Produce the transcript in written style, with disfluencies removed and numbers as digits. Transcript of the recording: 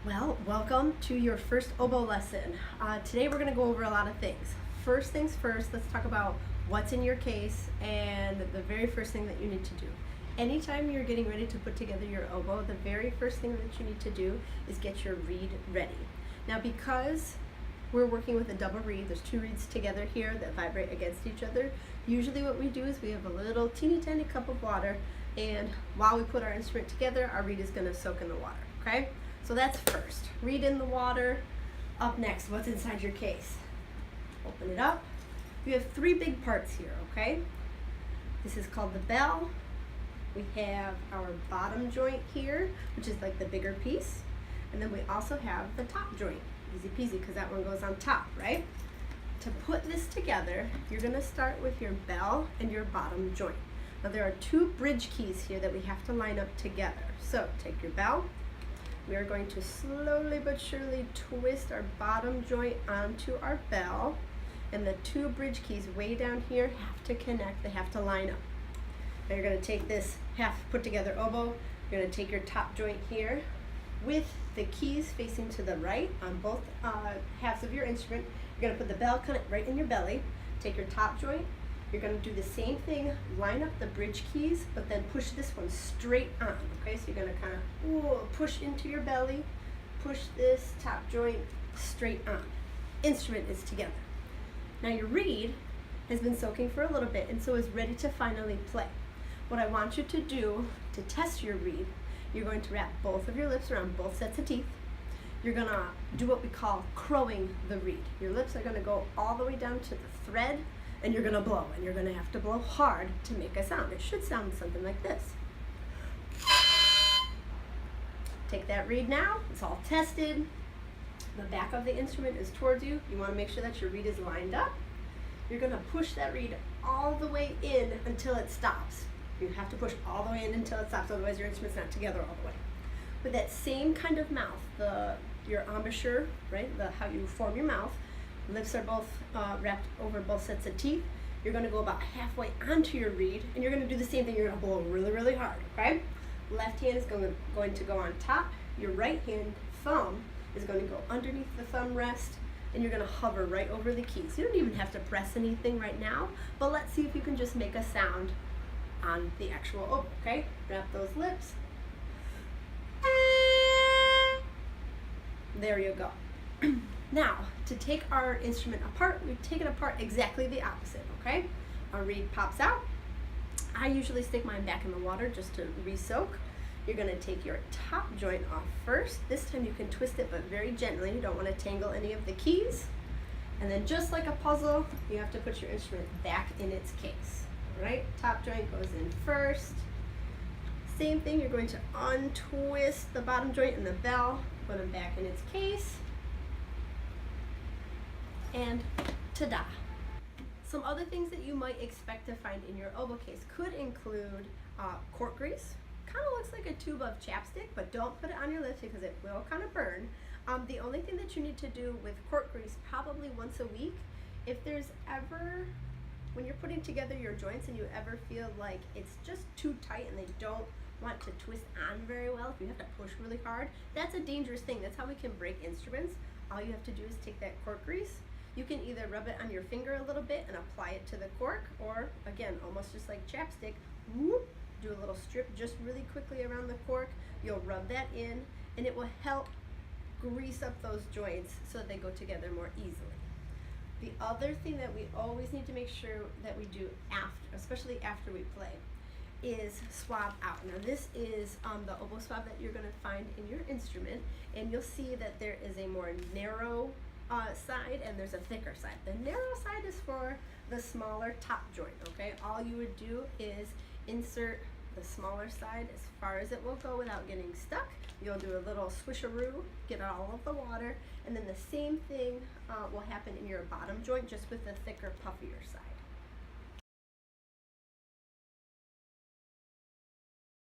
Well, welcome to your first oboe lesson. Today we're going to go over a lot of things. First things first, let's talk about what's in your case and the very first thing that you need to do. Anytime you're getting ready to put together your oboe, the very first thing that you need to do is get your reed ready. Now, because we're working with a double reed, there's two reeds together here that vibrate against each other. Usually what we do is we have a little teeny tiny cup of water, and while we put our instrument together, our reed is going to soak in the water, okay? So that's first. Reed in the water. Up next, what's inside your case? Open it up. You have three big parts here, okay? This is called the bell. We have our bottom joint here, which is like the bigger piece. And then we also have the top joint. Easy peasy, because that one goes on top, right? To put this together, you're going to start with your bell and your bottom joint. Now there are two bridge keys here that we have to line up together. So take your bell. We are going to slowly but surely twist our bottom joint onto our bell, and the two bridge keys way down here have to connect, they have to line up. Now you're going to take this half put together oboe, you're going to take your top joint here with the keys facing to the right on both halves of your instrument. You're going to put the bell kind of right in your belly, take your top joint. You're going to do the same thing, line up the bridge keys, but then push this one straight on, okay? So you're going to kind of push into your belly, push this top joint straight on. Instrument is together. Now your reed has been soaking for a little bit and so is ready to finally play. What I want you to do to test your reed, you're going to wrap both of your lips around both sets of teeth. You're going to do what we call crowing the reed. Your lips are going to go all the way down to the thread, and you're going to blow, and you're going to have to blow hard to make a sound. It should sound something like this. Take that reed now, it's all tested. The back of the instrument is towards you. You want to make sure that your reed is lined up. You're going to push that reed all the way in until it stops. You have to push all the way in until it stops, otherwise your instrument's not together all the way. With that same kind of mouth, your embouchure, right, how you form your mouth, lips are both wrapped over both sets of teeth. You're going to go about halfway onto your reed, and you're going to do the same thing. You're going to blow really, really hard, okay? Left hand is going to go on top. Your right hand thumb is going to go underneath the thumb rest, and you're going to hover right over the keys. You don't even have to press anything right now, but let's see if you can just make a sound on the actual oboe, okay? Wrap those lips. There you go. Now, to take our instrument apart, we take it apart exactly the opposite, okay? Our reed pops out. I usually stick mine back in the water just to re-soak. You're going to take your top joint off first. This time you can twist it, but very gently. You don't want to tangle any of the keys. And then just like a puzzle, you have to put your instrument back in its case, all right? Top joint goes in first. Same thing, you're going to untwist the bottom joint and the bell, put them back in its case. And ta-da! Some other things that you might expect to find in your oboe case could include cork grease. Kind of looks like a tube of chapstick, but don't put it on your lips because it will kind of burn. The only thing that you need to do with cork grease, probably once a week, if there's ever, when you're putting together your joints and you ever feel like it's just too tight and they don't want to twist on very well, if you have to push really hard, that's a dangerous thing. That's how we can break instruments. All you have to do is take that cork grease. You can either rub it on your finger a little bit and apply it to the cork, or again, almost just like chapstick, whoop, do a little strip just really quickly around the cork. You'll rub that in, and it will help grease up those joints so that they go together more easily. The other thing that we always need to make sure that we do after, especially after we play, is swab out. Now this is the oboe swab that you're going to find in your instrument, and you'll see that there is a more narrow side and there's a thicker side. The narrow side is for the smaller top joint, okay? All you would do is insert the smaller side as far as it will go without getting stuck. You'll do a little swisheroo, get all of the water, and then the same thing will happen in your bottom joint, just with the thicker, puffier side.